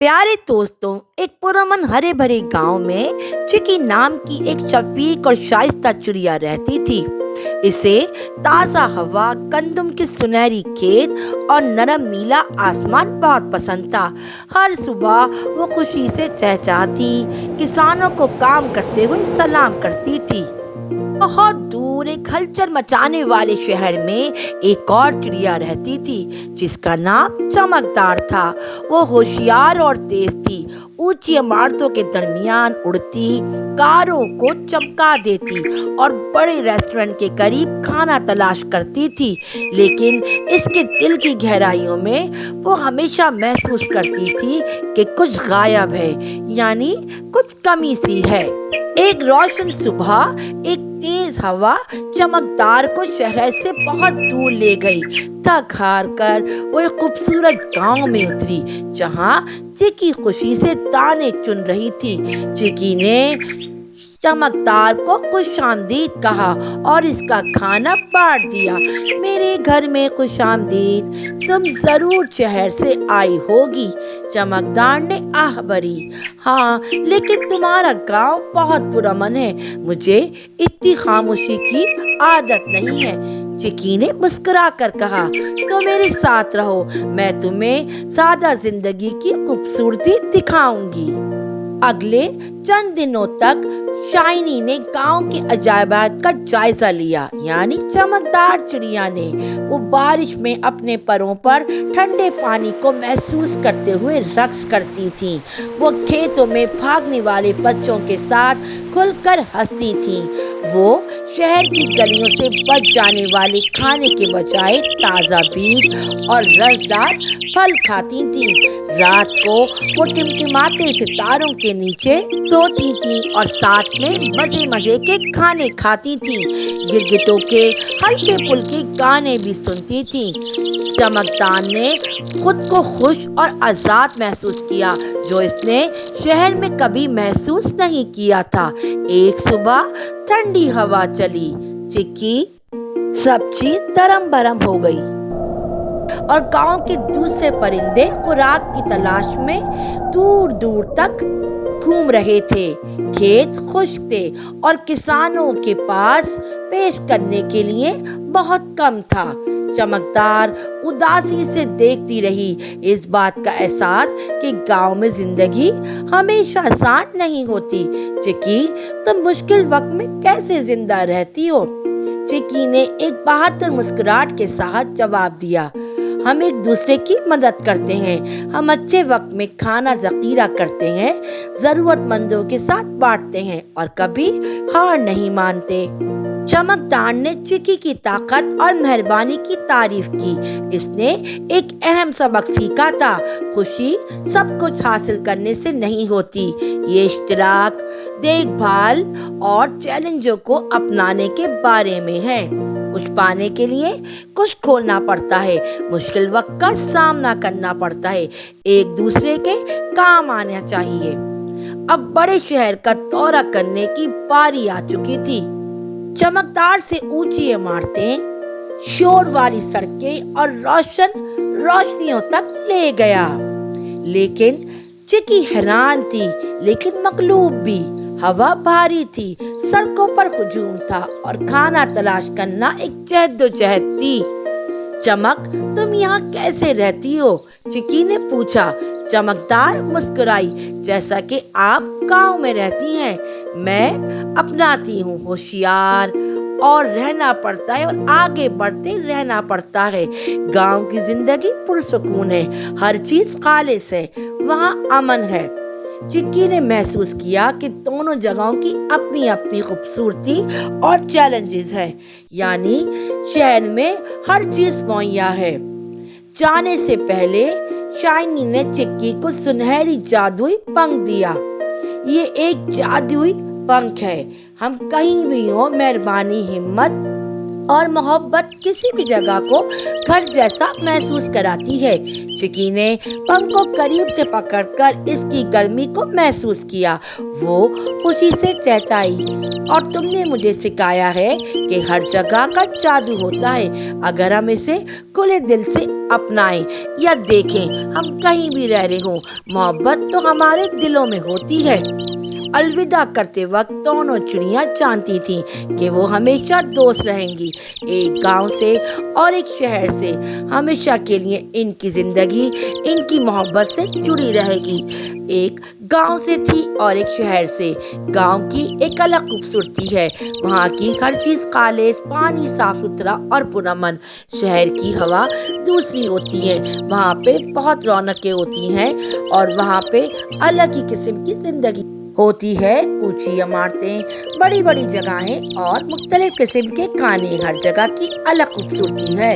प्यारे दोस्तों, एक पुरअमन हरे भरे गांव में चिकी नाम की एक शफीक और शाइस्ता चिड़िया रहती थी। इसे ताज़ा हवा, गंदम के सुनहरी खेत और नरम नीला आसमान बहुत पसंद था। हर सुबह वो खुशी से चहचहाती, किसानों को काम करते हुए सलाम करती थी। बहुत दूर एक हलचल मचाने वाले शहर में एक और चिड़िया रहती थी जिसका नाम चमकदार था। वो होशियार और तेज थी, ऊंची इमारतों के दरमियान उड़ती, कारों को चमका देती और बड़े रेस्टोरेंट के करीब खाना तलाश करती थी। लेकिन इसके दिल की गहराइयों में वो हमेशा महसूस करती थी कि कुछ गायब है, यानी कुछ कमी सी है। एक रोशन सुबह एक तेज हवा चमकदार को शहर से बहुत दूर ले गई। थक हार कर वो एक खूबसूरत गांव में उतरी जहां चिकी खुशी से दाने चुन रही थी। चिकी ने चमकदार को खुशामदीद कहा और इसका खाना बांट दिया। मेरे घर में खुशामदीद, तुम जरूर शहर से आई होगी। चमकदार ने आह भरी। हाँ, लेकिन तुम्हारा गांव बहुत पुरअमन है, मुझे इतनी खामोशी की आदत नहीं है। चिकी ने मुस्कुरा कर कहा, तो मेरे साथ रहो, मैं तुम्हें सादा जिंदगी की खूबसूरती दिखाऊंगी। अगले चंद दिनों तक शाइनी ने गांव के अजायबात का जायजा लिया, यानी चमकदार चिड़िया ने। वो बारिश में अपने परों पर ठंडे पानी को महसूस करते हुए रक्स करती थी। वो खेतों में भागने वाले बच्चों के साथ खुलकर हंसती थी। वो शहर की गलियों से बच जाने वाले खाने के बजाय ताज़ा बीज और रसदार फल खाती थी। रात को वो टिमटिमाते सितारों के नीचे सोती थी और साथ में मजे मजे के खाने खाती थी। गिरगिटों के हल्के फुल्के गाने भी सुनती थी। चमकदार ने खुद को खुश और आजाद महसूस किया, जो इसने शहर में कभी महसूस नहीं किया था। एक सुबह ठंडी हवा चली, चिक्की सब चीज तरम भरम हो गई और गांव के दूसरे परिंदे खुराक की तलाश में दूर दूर तक घूम रहे थे। खेत खुश्क थे और किसानों के पास पेश करने के लिए बहुत कम था। चमकदार उदासी से देखती रही, इस बात का एहसास कि गांव में जिंदगी हमेशा आसान नहीं होती। चिकी, तुम मुश्किल वक्त में कैसे जिंदा रहती हो? चिकी ने एक बहादुर मुस्कुराहट के साथ जवाब दिया, हम एक दूसरे की मदद करते हैं। हम अच्छे वक्त में खाना ज़ख़ीरा करते हैं, ज़रूरतमंदों के साथ बांटते हैं और कभी हार नहीं मानते। चमकदार ने चिकी की ताकत और मेहरबानी की तारीफ की। इसने एक अहम सबक सीखा था, खुशी सब कुछ हासिल करने से नहीं होती, ये इश्तिराक, देखभाल और चैलेंजों को अपनाने के बारे में है। कुछ पाने के लिए कुछ खोलना पड़ता है, मुश्किल वक्त का सामना करना पड़ता है, एक दूसरे के काम आना चाहिए। अब बड़े शहर का दौरा करने की बारी आ चुकी थी। चमकदार से ऊंची इमारतें, शोर वाली सड़कें और रोशन रोशनियों तक ले गया। लेकिन चिकी हैरान थी, लेकिन मकलूब भी। हवा भारी थी, सड़कों पर हुजूम था और खाना तलाश करना एक जहदोजहद थी। चमक, तुम यहाँ कैसे रहती हो? चिकी ने पूछा। चमकदार मुस्कुराई, जैसा कि आप गांव में रहती हैं, मैं अपनाती हूँ। होशियार और रहना पड़ता है और आगे बढ़ते रहना पड़ता है। गांव की जिंदगी पुरसुकून है, हर चीज खालिस है, वहाँ अमन है। चिक्की ने महसूस किया कि दोनों जगहों की अपनी अपनी खूबसूरती और चैलेंजेस हैं, यानी शहर में हर चीज मुहैया है। जाने से पहले शाइनी ने चिक्की को सुनहरी जादुई पंख दिया। ये एक जादुई पंख है, हम कहीं भी हो, मेहरबानी, हिम्मत और मोहब्बत किसी भी जगह को घर जैसा महसूस कराती है। चिकी ने पंख को करीब से पकड़कर इसकी गर्मी को महसूस किया। वो खुशी से चहचहाई, और तुमने मुझे सिखाया है कि हर जगह का जादू होता है अगर हम इसे खुले दिल से अपनाएं या देखें। हम कहीं भी रह रहे हो, मोहब्बत तो हमारे दिलों में होती है। अलविदा करते वक्त दोनों चिड़ियां जानती थीं कि वो हमेशा दोस्त रहेंगी। एक गांव से और एक शहर से हमेशा के लिए इनकी जिंदगी इनकी मोहब्बत से जुड़ी रहेगी। एक गांव से थी और एक शहर से। गांव की एक अलग खूबसूरती है, वहाँ की हर चीज खालिस, पानी साफ सुथरा और पुरअमन। शहर की हवा दूसरी होती है, वहाँ पे बहुत रौनकें होती हैं और वहाँ पे अलग ही किस्म की जिंदगी होती है। ऊंची इमारतें, बड़ी बड़ी जगहें और मुख्तलिफ किस्म के खाने, हर जगह की अलग खूबसूरती है।